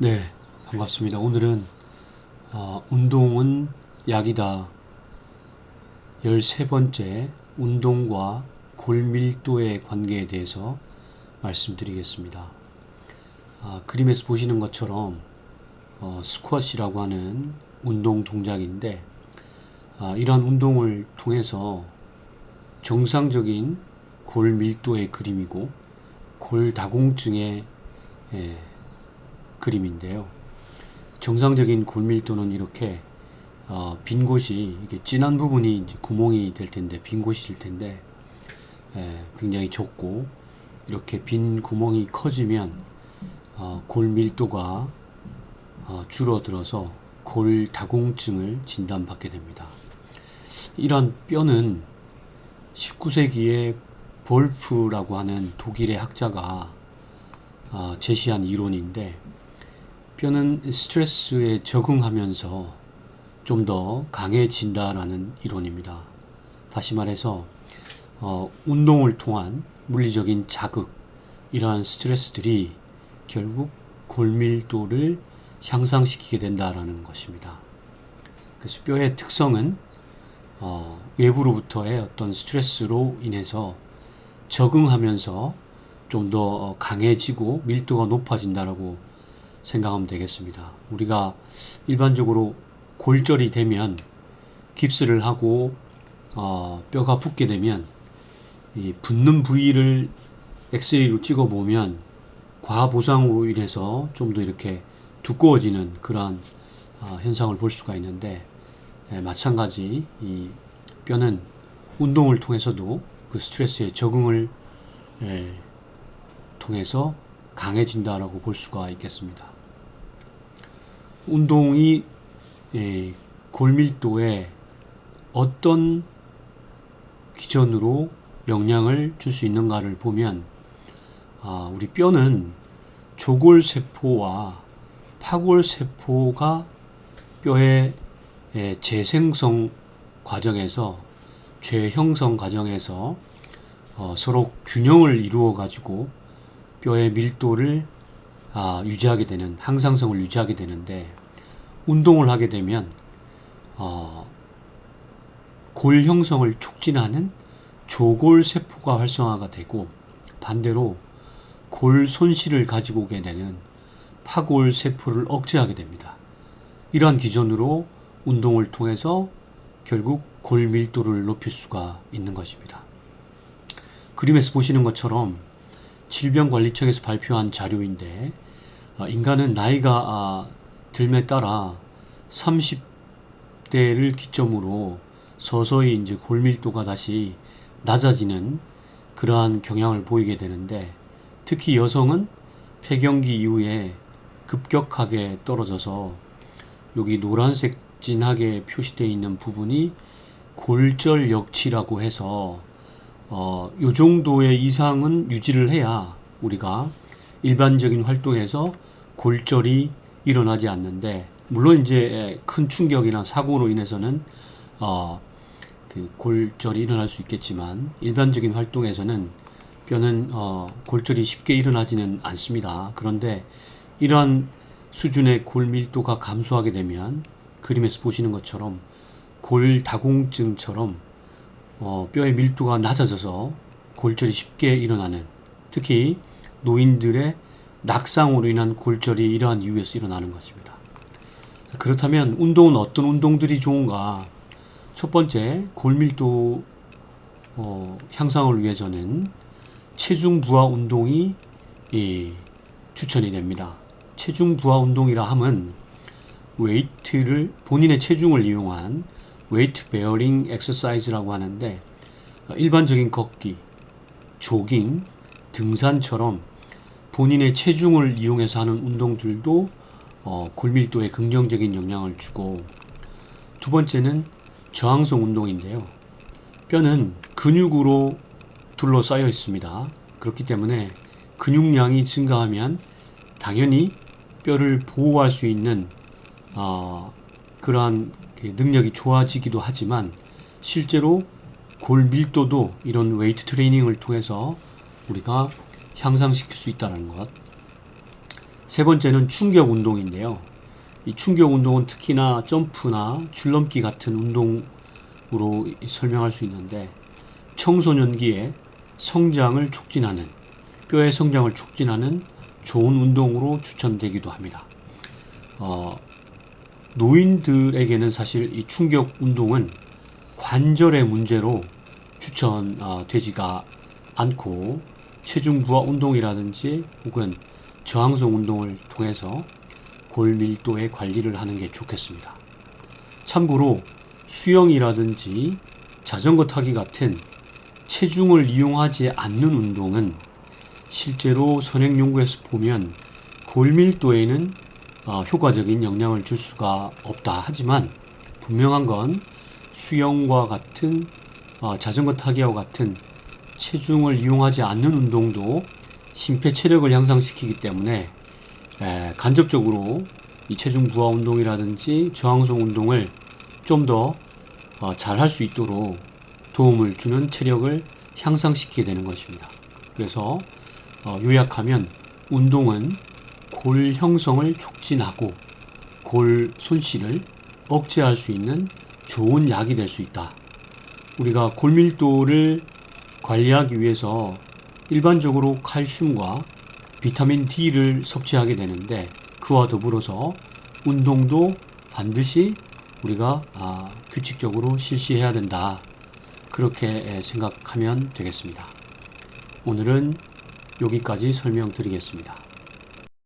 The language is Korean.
네, 반갑습니다. 오늘은 운동은 약이다 13번째 운동과 골밀도의 관계에 대해서 말씀드리겠습니다. 그림에서 보시는 것처럼 스쿼시라고 하는 운동 동작인데 이러한 운동을 통해서 정상적인 골밀도의 그림이고 골다공증의 그림인데요. 정상적인 골밀도는 이렇게 빈 곳이 이게 진한 부분이 이제 구멍이 될 텐데 빈 곳이 될 텐데 굉장히 좁고 이렇게 빈 구멍이 커지면 골밀도가 줄어들어서 골다공증을 진단받게 됩니다. 이런 뼈는 19세기에 볼프라고 하는 독일의 학자가 제시한 이론인데 뼈는 스트레스에 적응하면서 좀 더 강해진다라는 이론입니다. 다시 말해서 운동을 통한 물리적인 자극, 이러한 스트레스들이 결국 골밀도를 향상시키게 된다라는 것입니다. 그래서 뼈의 특성은 외부로부터의 어떤 스트레스로 인해서 적응하면서 좀 더 강해지고 밀도가 높아진다라고 생각하면 되겠습니다. 우리가 일반적으로 골절이 되면 깁스를 하고 뼈가 붓게 되면 이 붓는 부위를 엑스레이로 찍어 보면 과보상으로 인해서 좀 더 이렇게 두꺼워지는 그러한 현상을 볼 수가 있는데 마찬가지 이 뼈는 운동을 통해서도 그 스트레스에 적응을 통해서 강해진다라고 볼 수가 있겠습니다. 운동이 골밀도에 어떤 기전으로 영향을 줄 수 있는가를 보면 우리 뼈는 조골세포와 파골세포가 뼈의 재생성 과정에서 재형성 과정에서 서로 균형을 이루어 가지고 뼈의 밀도를 유지하게 되는 항상성을 유지하게 되는데 운동을 하게 되면 골 형성을 촉진하는 조골세포가 활성화가 되고 반대로 골 손실을 가지고 오게 되는 파골세포를 억제하게 됩니다. 이러한 기전으로 운동을 통해서 결국 골 밀도를 높일 수가 있는 것입니다. 그림에서 보시는 것처럼 질병관리청에서 발표한 자료인데 인간은 나이가 들에 따라 30대를 기점으로 서서히 이제 골밀도가 다시 낮아지는 그러한 경향을 보이게 되는데 특히 여성은 폐경기 이후에 급격하게 떨어져서 여기 노란색 진하게 표시되어 있는 부분이 골절역치라고 해서 요 정도의 이상은 유지를 해야 우리가 일반적인 활동에서 골절이 일어나지 않는데 물론 이제 큰 충격이나 사고로 인해서는 그 골절이 일어날 수 있겠지만 일반적인 활동에서는 뼈는 골절이 쉽게 일어나지는 않습니다. 그런데 이러한 수준의 골밀도가 감소하게 되면 그림에서 보시는 것처럼 골다공증처럼 뼈의 밀도가 낮아져서 골절이 쉽게 일어나는 특히 노인들의 낙상으로 인한 골절이 이러한 이유에서 일어나는 것입니다. 그렇다면 운동은 어떤 운동들이 좋은가? 첫 번째, 골밀도 향상을 위해서는 체중 부하 운동이 추천이 됩니다. 체중 부하 운동이라 함은 웨이트를 본인의 체중을 이용한 웨이트 베어링 엑서사이즈라고 하는데 일반적인 걷기, 조깅, 등산처럼 본인의 체중을 이용해서 하는 운동들도 골밀도에 긍정적인 영향을 주고 두 번째는 저항성 운동인데요. 뼈는 근육으로 둘러싸여 있습니다. 그렇기 때문에 근육량이 증가하면 당연히 뼈를 보호할 수 있는 그러한 능력이 좋아지기도 하지만 실제로 골 밀도도 이런 웨이트 트레이닝을 통해서 우리가 향상시킬 수 있다는 것. 세 번째는 충격 운동인데요. 이 충격 운동은 특히나 점프나 줄넘기 같은 운동으로 설명할 수 있는데 청소년기에 성장을 촉진하는, 뼈의 성장을 촉진하는 좋은 운동으로 추천되기도 합니다. 노인들에게는 사실 이 충격 운동은 관절의 문제로 추천되지가 않고 체중 부하 운동이라든지 혹은 저항성 운동을 통해서 골 밀도의 관리를 하는 게 좋겠습니다. 참고로 수영이라든지 자전거 타기 같은 체중을 이용하지 않는 운동은 실제로 선행 연구에서 보면 골 밀도에는 효과적인 영향을 줄 수가 없다 하지만 분명한 건 수영과 같은 자전거 타기와 같은 체중을 이용하지 않는 운동도 심폐 체력을 향상시키기 때문에 간접적으로 이 체중 부하 운동이라든지 저항성 운동을 좀 더 잘 할 수 있도록 도움을 주는 체력을 향상시키게 되는 것입니다. 그래서 요약하면 운동은 골 형성을 촉진하고 골 손실을 억제할 수 있는 좋은 약이 될 수 있다. 우리가 골밀도를 관리하기 위해서 일반적으로 칼슘과 비타민 D를 섭취하게 되는데 그와 더불어서 운동도 반드시 우리가 규칙적으로 실시해야 된다. 그렇게 생각하면 되겠습니다. 오늘은 여기까지 설명드리겠습니다.